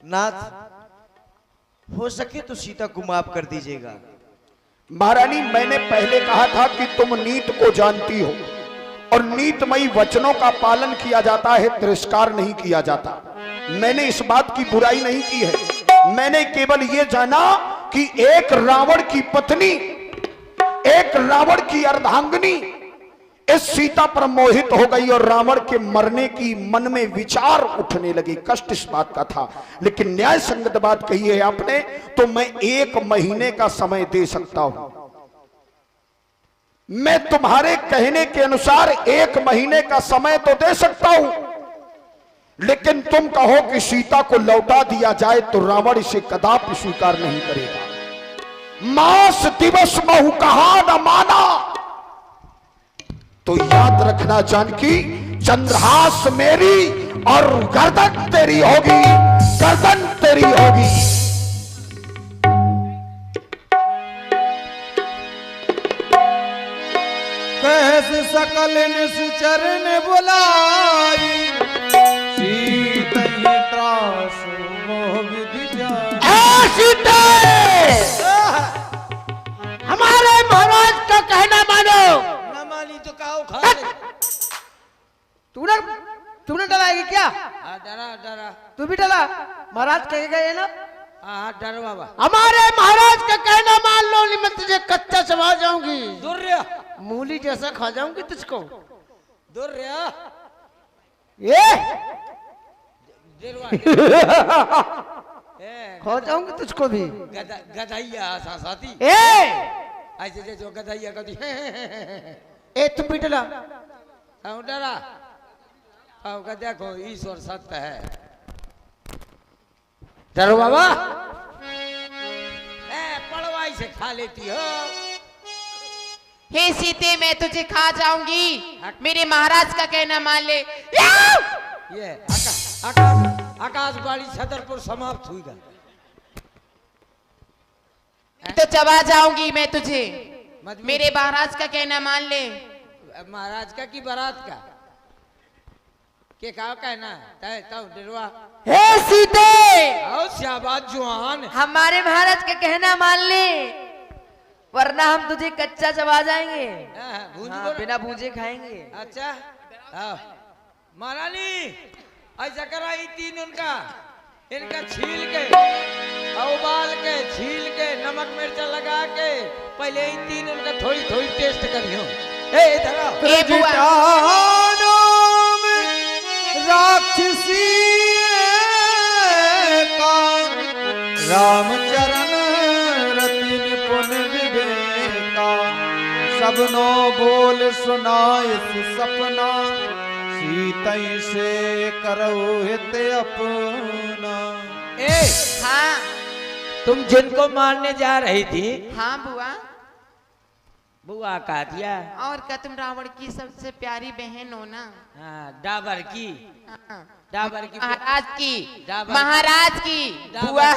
नाथ, हो सके तो सीता को माफ कर दीजिएगा। महारानी, मैंने पहले कहा था कि तुम नीत को जानती हो और नीतमयी वचनों का पालन किया जाता है, तिरस्कार नहीं किया जाता। मैंने इस बात की बुराई नहीं की है, मैंने केवल यह जाना कि एक रावण की पत्नी, एक रावण की अर्धांगिनी इस सीता पर मोहित हो गई और रावण के मरने की मन में विचार उठने लगी। कष्ट इस बात का था, लेकिन न्याय संगत बात कही है आपने, तो मैं 1 महीने का समय दे सकता हूं। मैं तुम्हारे कहने के अनुसार 1 महीने का समय तो दे सकता हूं, लेकिन तुम कहो कि सीता को लौटा दिया जाए तो रावण इसे कदापि स्वीकार नहीं करेगा। मास दिवस महु कहा न माना, तो याद रखना जानकी, चंद्रहास मेरी और गर्दन तेरी होगी, गर्दन तेरी होगी। कैसे सकल निश्चर ने बुलाई, सीतई त्रास मोह विधि जाय। सीते, हमारे महाराज का कहना मानो। न मानी तो काओ खा ले। तूने डराएगी क्या? डरा डरा। तू भी डरा? महाराज कह गए ना। हाँ डर बाबा। हमारे महाराज का कहना मान लो, नहीं मैं तुझे कच्चा चबा जाऊंगी, दुर्या मूली जैसा खा जाऊंगी तुझको। दुर्या ये दिलवा खा जाऊंगी तुझको भी। गधैया साथी ऐसे जैसे गधैया कभी ए तुम भी डरा? डरा। देखो ईश्वर सत्य है। डरो बाबा, पड़वाई से खा लेती हो। हे सीते, मैं तुझे खा जाऊंगी, मेरे महाराज का कहना मान ले। ये आकाशवाणी छतरपुर समाप्त हुई। तो चबा जाऊंगी मैं तुझे, मेरे महाराज का कहना मान ले। महाराज का की बारात का के का कहना है? डरवा। हे सीते, आओ शाबाश जुआन, हमारे महाराज का कहना मान ले, वरना हम तुझे कच्चा चबा जाएंगे। हाँ, बिना भूजे खाएंगे। अच्छा महारानी, ऐसा करा तीन इनका छील के उबाल के छील के नमक मिर्चा लगा के पहले ही तीन उनका थोड़ी थोड़ी टेस्ट करियो। राक्षसी का रामचरण रति निपुण विवेका, सबनो बोल सुनाए सपना, सीतई से करो हित अपना। हाँ तुम जिनको मारने जा रही थी, हाँ बुआ। बुआ कहा दिया। और क्या, तुम रावण की सबसे प्यारी बहन हो ना। हाँ, डाबर की। हाँ। डाबर की महाराज की, डाबर महाराज की बुआ।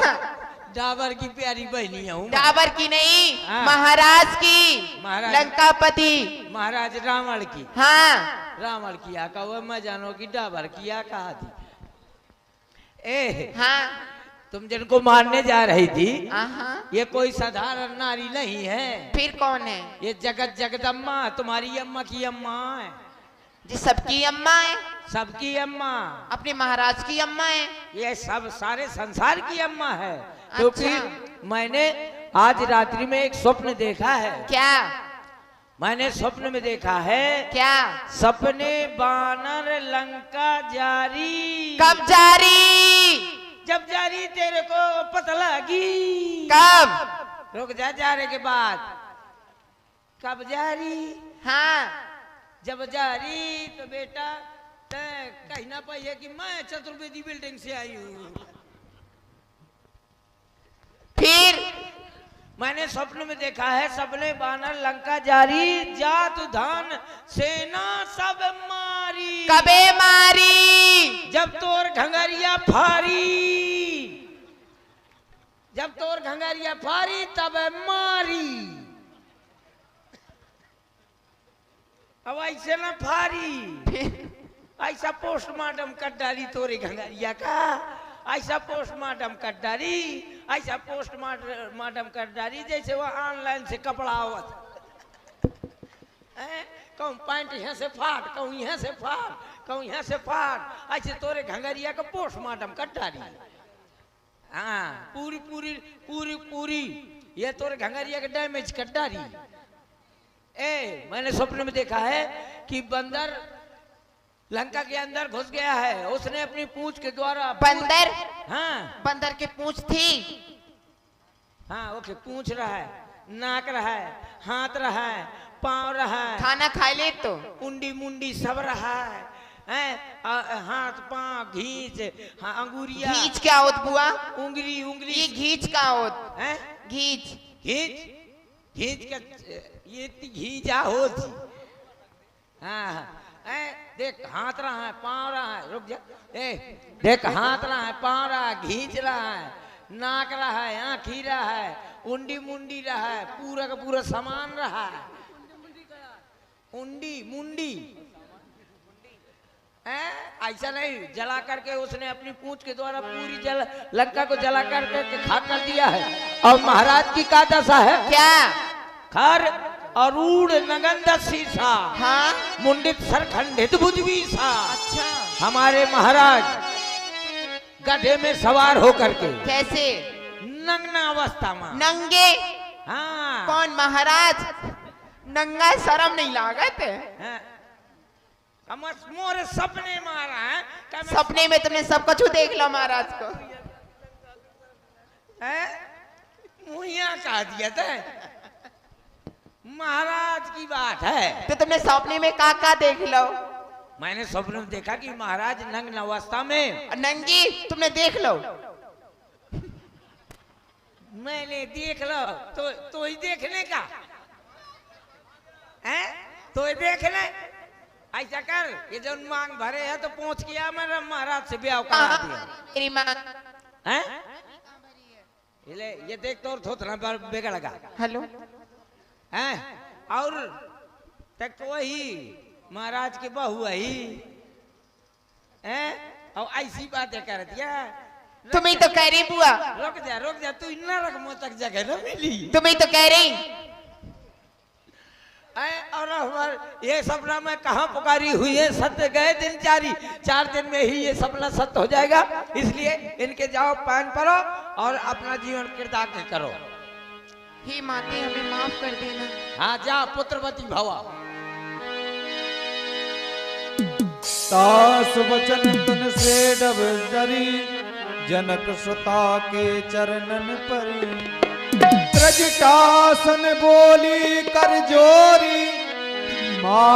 डाबर की प्यारी बहनी हूँ। डाबर की नहीं, हाँ। महाराज की, महाराज लंकापति महाराज रावण की। हाँ। रावण किया कहो, मैं जानो कि डाबर किया कहा थी। हाँ। तुम जिनको मारने जा रही थी, हाँ। ये कोई साधारण नारी नहीं है। फिर कौन है? ये जगत जगदम्मा, तुम्हारी अम्मा की अम्मा है। जी सबकी अम्मा है? सबकी अम्मा, अपने महाराज की अम्मा है। ये सब सारे संसार की अम्मा है। अच्छा। तो फिर मैंने आज रात्रि में एक स्वप्न देखा है। क्या? मैंने स्वप्न में देखा है। क्या? सपने बानर लंका जारी। कब जारी? जब जारी तेरे को पता लगी। कब? रुक जा, जाने के बाद। कब जारी? हाँ। जब जारी तो बेटा कहीं ना पाइए कि मैं चतुर्वेदी बिल्डिंग से आई हूँ। फिर मैंने स्वप्न में देखा है, सबने बानर लंका जारी, जात धन सेना सब मारी। कबे मारी? जब तोर घंगरिया फारी, जब तोर घंगरिया फारी तब मारी। अब ऐसे ना फारी, ऐसा पोस्टमार्टम कर डाली तोरे घंगरिया का, ऐसा पोस्टमार्टम कर डारी, ऐसा पोस्टमार्टम कर डारी जैसे वो ऑनलाइन से कपड़ा आवत। कहूँ पैंट यहाँ से फाट, कहूँ यहाँ से फाट, कहूँ यहाँ से फाट, ऐसे तोरे घंगरिया का पोस्टमार्टम कर डारी। हाँ पूरी पूरी पूरी पूरी ये तोरे घंगरिया का डैमेज कर डारी। मैंने स्वप्न में देखा है कि बंदर लंका के अंदर घुस गया है, उसने अपनी पूंछ के द्वारा। बंदर? हाँ बंदर की पूंछ थी। हाँ ओके, पूंछ रहा है, नाक रहा है, हाथ रहा है, पांव रहा है, खाना खा ले तो उंडी मुंडी सब रहा है, हाथ पांव घींच, हाँ अंगुरिया। घींच क्या होत बुआ? उंगली उंगली ये घींच का होत? है घींच घींच घींच का ये घींचा होत। हाँ देख हाथ रहा है, पांव रहा है, रुक जा। देख हाथ रहा है, पांव रहा है, घींच रहा है, नाक रहा है, आँखी रहा है, उंडी मुंडी रहा है, पूरा का पूरा सामान रहा है। उंडी मुंडी ऐसा नहीं, जला करके उसने अपनी पूंछ के द्वारा पूरी लंका को जला करके खाक कर दिया है। और महाराज की का दशा है क्या? खर अरूढ़ नगंध शीशा, हाँ मुंडित सरखंडित भुजवीसा। अच्छा हमारे महाराज गधे में सवार होकर के। कैसे? नग्न अवस्था में। नंगे? हाँ कौन महाराज? नंगा शर्म नहीं लागत? मोरे सपने मारा है। सपने में तुमने सब कुछ देख लो महाराज को। मुहिया कहा दिया था, महाराज की बात है। तो तुमने सपने में का देख लो? मैंने स्वप्न में देखा कि महाराज नग्न अवस्था में। नंगी तुमने देख लो? मैंने देख लो तो ही देखने का है, तो ही देख ले। ऐसा कर, ये जो मांग भरे है तो पहुंच गया, मेरा महाराज से ब्याह करा दिया। मेरी मांग हैं? ये देख तो थोड़ा बेगा लगा। हेलो हैं? और तक तो वही महाराज के बहू ही हैं, और ऐसी बातें कर दिया। तुम्हें तो कह रही बुआ। रुक जा तू इतना रकमों तक जगह न मिली। तुम्हें तो कह रही। और हमारे ये सपना में कहाँ पुकारी हुई है, सत्य गए दिन 4 दिन में ही ये सपना सत्य हो जाएगा। इसलिए इनके जाओ पैन परो और अपना जीवन कृतार्थ करो। हे माते हमें माफ कर देना। हाँ जा पुत्रवती भवा। तास वचन तुन से डब जरी, जनक सुता के चरणन परी। ब्रजटासन बोली कर जोरी, माँ